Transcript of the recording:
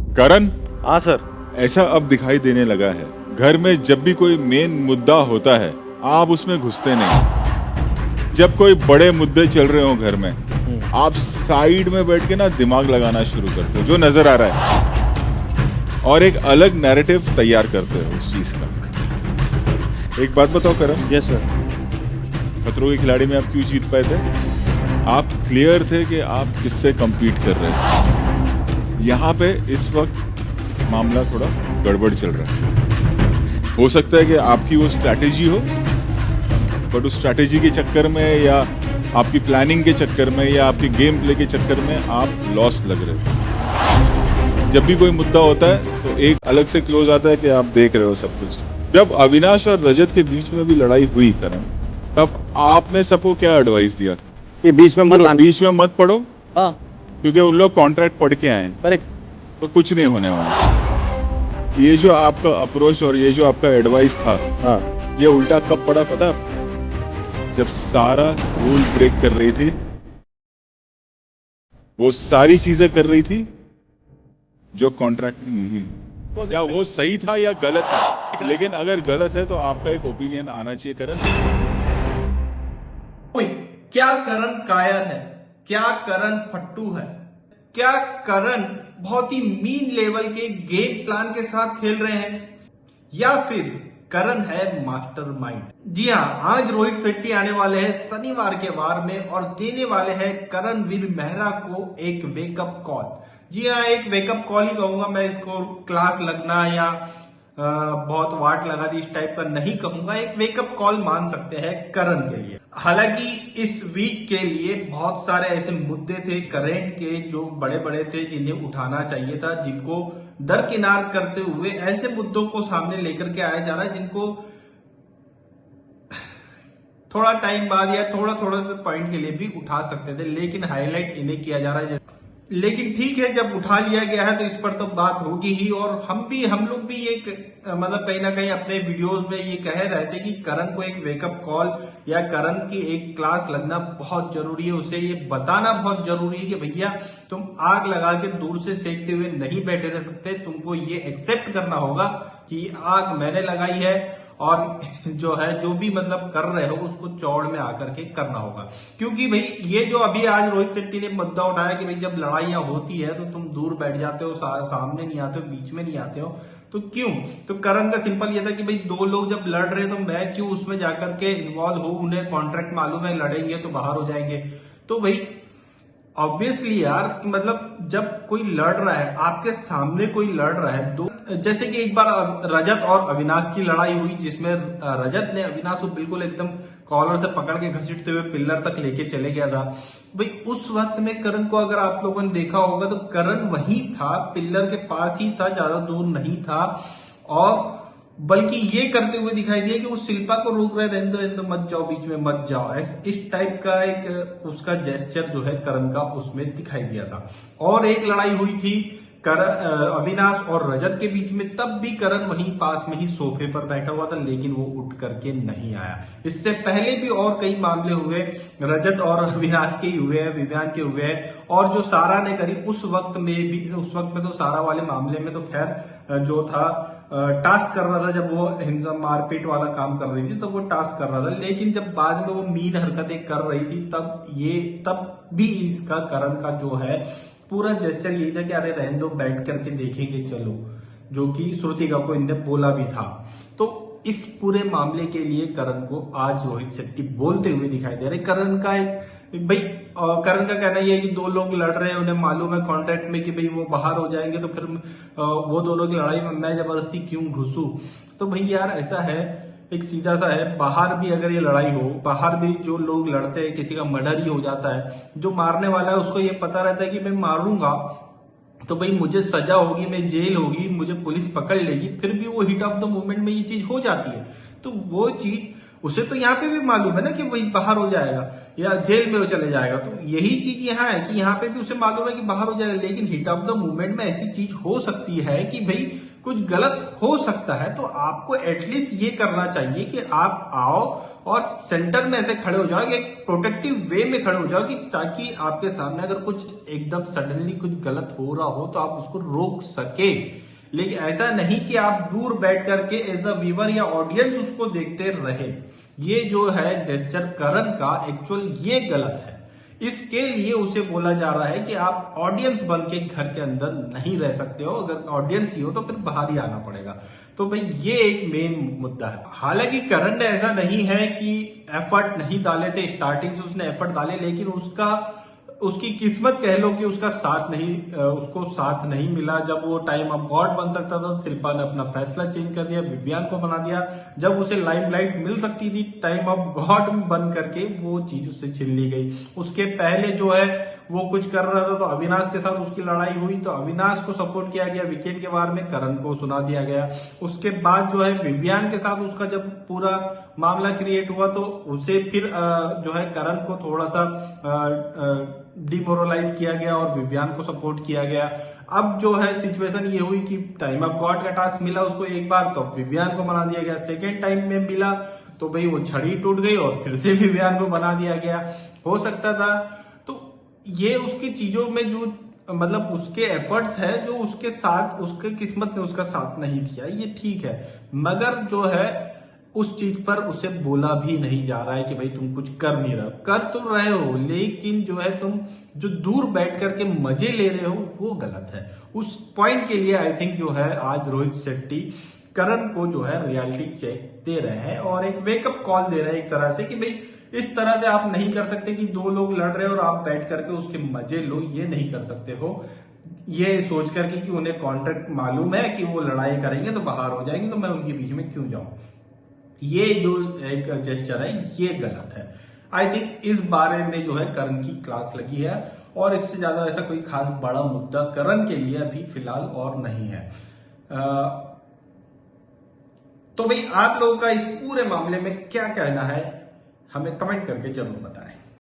करण, हाँ सर। ऐसा अब दिखाई देने लगा है, घर में जब भी कोई मेन मुद्दा होता है आप उसमें घुसते नहीं। जब कोई बड़े मुद्दे चल रहे हो घर में, आप साइड में बैठ के ना दिमाग लगाना शुरू करते हो जो नजर आ रहा है और एक अलग नैरेटिव तैयार करते हो उस चीज का। एक बात बताओ करण, यस सर। खतरों के खिलाड़ी में आप क्यों जीत पाए थे? आप क्लियर थे कि आप किससे compete कर रहे थे। यहाँ पे इस वक्त मामला थोड़ा गड़बड़ चल रहा है। हो सकता है कि आपकी वो स्ट्रैटेजी हो, बट उस स्ट्रैटेजी के चक्कर में या आपकी प्लानिंग के चक्कर में या आपके गेम प्ले के चक्कर में आप लॉस्ट लग रहे हो। जब भी कोई मुद्दा होता है तो एक अलग से क्लोज आता है कि आप देख रहे हो सब कुछ। जब अविनाश और रजत के बीच में भी लड़ाई हुई करण, तब आपने सबको क्या एडवाइस दिया? ये बीच में मत आना। बीच में मत पढ़ो, हाँ क्योंकि उन लोग कॉन्ट्रैक्ट पढ़ के आए हैं, करेक्ट। तो कुछ नहीं होने वाला। ये जो आपका अप्रोच और ये जो आपका एडवाइस था, हाँ ये उल्टा कब पड़ा पता है? जब सारा रूल ब्रेक कर रही थी, वो सारी चीजें कर रही थी जो कॉन्ट्रैक्ट में नहीं। क्या वो सही था या गलत था? लेकिन अगर गलत है तो आपका एक ओपिनियन आना चाहिए करण। क्या करण कायर है? क्या करण फट्टू है? क्या करण बहुत ही मीन लेवल के गेम प्लान के साथ खेल रहे हैं, या फिर करण है मास्टरमाइंड? जी हाँ, आज रोहित शेट्टी आने वाले हैं शनिवार के वार में और देने वाले हैं करणवीर मेहरा को एक वेकअप कॉल। जी हाँ, एक वेकअप कॉल ही कहूंगा मैं इसको, क्लास लगना या बहुत वाट लगा दी इस टाइप का नहीं कहूंगा, एक वेकअप कॉल मान सकते हैं करण के लिए। हालांकि इस वीक के लिए बहुत सारे ऐसे मुद्दे थे करंट के जो बड़े बड़े थे जिन्हें उठाना चाहिए था, जिनको दरकिनार करते हुए ऐसे मुद्दों को सामने लेकर के आया जा रहा है जिनको थोड़ा टाइम बाद या थोड़ा थोड़ा से पॉइंट के लिए भी उठा सकते थे, लेकिन हाईलाइट इन्हें किया जा रहा है। लेकिन ठीक है, जब उठा लिया गया है तो इस पर तो बात होगी ही। और हम लोग भी एक मतलब कहीं ना कहीं अपने वीडियोस में ये कह रहे थे कि करण को एक वेकअप कॉल या करण की एक क्लास लगना बहुत जरूरी है। उसे ये बताना बहुत जरूरी है कि भैया तुम आग लगा के दूर से सेकते हुए नहीं बैठे रह सकते, तुमको ये एक्सेप्ट करना होगा कि आग मैंने लगाई है और जो है जो भी मतलब कर रहे हो उसको चौड़ में आकर के करना होगा। क्योंकि भाई ये जो अभी आज रोहित शेट्टी ने मुद्दा उठाया कि भाई जब लड़ाइयां होती है तो तुम दूर बैठ जाते हो, सामने नहीं आते हो, बीच में नहीं आते हो, तो क्यों? तो करण का सिंपल ये था कि भाई दो लोग जब लड़ रहे तो मैं क्यों उसमें जाकर के इन्वॉल्व हूं, उन्हें कॉन्ट्रैक्ट मालूम है लड़ेंगे तो बाहर हो जाएंगे। तो भाई ऑब्वियसली यार, मतलब जब कोई लड़ रहा है, आपके सामने कोई लड़ रहा है, दो जैसे कि एक बार रजत और अविनाश की लड़ाई हुई जिसमें रजत ने अविनाश को बिल्कुल एकदम कॉलर से पकड़ के घसीटते हुए पिलर तक लेके चले गया था। भाई उस वक्त में करण को अगर आप लोगों ने देखा होगा तो करण वहीं था, पिलर के पास ही था, ज्यादा दूर नहीं था। और बल्कि ये करते हुए दिखाई दिया कि वो शिल्पा को रोक रहे, रहने दो मत जाओ, बीच में मत जाओ, इस टाइप का एक उसका जेस्चर जो है करण का उसमें दिखाई दिया था। और एक लड़ाई हुई थी अविनाश और रजत के बीच में, तब भी करण वहीं पास में ही सोफे पर बैठा हुआ था, लेकिन वो उठ करके नहीं आया। इससे पहले भी और कई मामले हुए, रजत और अविनाश के ही हुए हैं, विव्यान के हुए हैं, और जो सारा ने करी उस वक्त में भी, उस वक्त में तो सारा वाले मामले में तो खैर जो था टास्क कर रहा था, जब वो हिंसा मारपीट वाला काम कर रही थी तब वो टास्क कर रहा था, लेकिन जब बाद में वो मीन हरकतें कर रही थी तब भी इसका करण का जो है पूरा जेस्चर यही था कि अरे रहने दो, बैठ करके देखेंगे चलो, जो कि श्रुतिका को इनने बोला भी था। तो इस पूरे मामले के लिए करण को आज रोहित शेट्टी बोलते हुए दिखाई दे रहे। करण का करण का कहना यह है कि दो लोग लड़ रहे हैं, उन्हें मालूम है कॉन्ट्रैक्ट में कि भाई वो बाहर हो जाएंगे, तो फिर वो दोनों की लड़ाई में मैं जबरदस्ती क्यों घुसूं? तो भाई यार ऐसा है, एक सीधा सा है, बाहर भी अगर ये लड़ाई हो, बाहर भी जो लोग लड़ते हैं किसी का मर्डर ही हो जाता है, जो मारने वाला है उसको ये पता रहता है कि मैं मारूंगा तो भाई मुझे सजा होगी, मैं जेल होगी, मुझे पुलिस पकड़ लेगी, फिर भी वो हिट ऑफ द मोमेंट में ये चीज हो जाती है। तो वो चीज उसे तो यहाँ पे भी मालूम है ना कि वही बाहर हो जाएगा या जेल में वो चले जाएगा। तो यही चीज यहाँ है कि यहाँ पे भी उसे मालूम है कि बाहर हो जाएगा, लेकिन हिट ऑफ द मोमेंट में ऐसी चीज हो सकती है कि भाई कुछ गलत हो सकता है तो आपको एटलीस्ट ये करना चाहिए कि आप आओ और सेंटर में ऐसे खड़े हो जाओ, एक प्रोटेक्टिव वे में खड़े हो जाओ कि ताकि आपके सामने अगर कुछ एकदम सडनली कुछ गलत हो रहा हो तो आप उसको रोक सके। लेकिन ऐसा नहीं कि आप दूर बैठ करके एज अ व्यूअर या ऑडियंस उसको देखते रहे। ये जो है जेस्चर करण का एक्चुअल ये गलत है। इसके लिए उसे बोला जा रहा है कि आप ऑडियंस बन के घर के अंदर नहीं रह सकते हो, अगर ऑडियंस ही हो तो फिर बाहर ही आना पड़ेगा। तो भाई ये एक मेन मुद्दा है। हालांकि करण ने ऐसा नहीं है कि एफर्ट नहीं डाले थे, स्टार्टिंग से उसने एफर्ट डाले, लेकिन उसकी किस्मत कह लो कि उसको साथ नहीं मिला। जब वो टाइम ऑफ गॉड बन सकता था तो शिल्पा ने अपना फैसला चेंज कर दिया, विवियान को बना दिया। जब उसे लाइमलाइट मिल सकती थी टाइम ऑफ गॉड बन करके, वो चीज उससे छीन ली गई। उसके पहले जो है वो कुछ कर रहा था तो अविनाश के साथ उसकी लड़ाई हुई तो अविनाश को सपोर्ट किया गया, वीकेंड के बारे में करण को सुना दिया गया। उसके बाद जो है विवियान के साथ उसका जब पूरा मामला क्रिएट हुआ तो उसे फिर जो है करण को थोड़ा सा डिमोरलाइज किया गया और विवियान को सपोर्ट किया गया। अब जो है सिचुएशन ये हुई कि टाइम ऑफ गॉड का टास्क मिला उसको एक बार तो विवियान को बना दिया गया, सेकेंड टाइम में मिला तो भाई वो छड़ी टूट गई और फिर से विवियान को बना दिया गया। हो सकता था तो ये उसकी चीजों में जो मतलब उसके एफर्ट्स है जो उसके साथ उसके किस्मत ने उसका साथ नहीं दिया, ये ठीक है, मगर जो है उस चीज पर उसे बोला भी नहीं जा रहा है कि भाई तुम कुछ कर नहीं रहे, कर तो रहे हो लेकिन जो है तुम जो दूर बैठ करके मजे ले रहे हो वो गलत है। उस पॉइंट के लिए आई थिंक जो है आज रोहित शेट्टी करण को जो है रियलिटी चेक दे रहे हैं और एक वेकअप कॉल दे रहे हैं एक तरह से कि भाई इस तरह से आप नहीं कर सकते कि दो लोग लड़ रहे हो और आप बैठ करके उसके मजे लो, ये नहीं कर सकते हो। ये सोच करके कि उन्हें कॉन्ट्रैक्ट मालूम है कि वो लड़ाई करेंगे तो बाहर हो जाएंगे तो मैं उनके बीच में क्यों जाऊं, ये जो एक जेस्चर है ये गलत है। आई थिंक इस बारे में जो है करण की क्लास लगी है और इससे ज्यादा ऐसा कोई खास बड़ा मुद्दा करण के लिए अभी फिलहाल और नहीं है। तो भाई आप लोगों का इस पूरे मामले में क्या कहना है हमें कमेंट करके जरूर बताएं।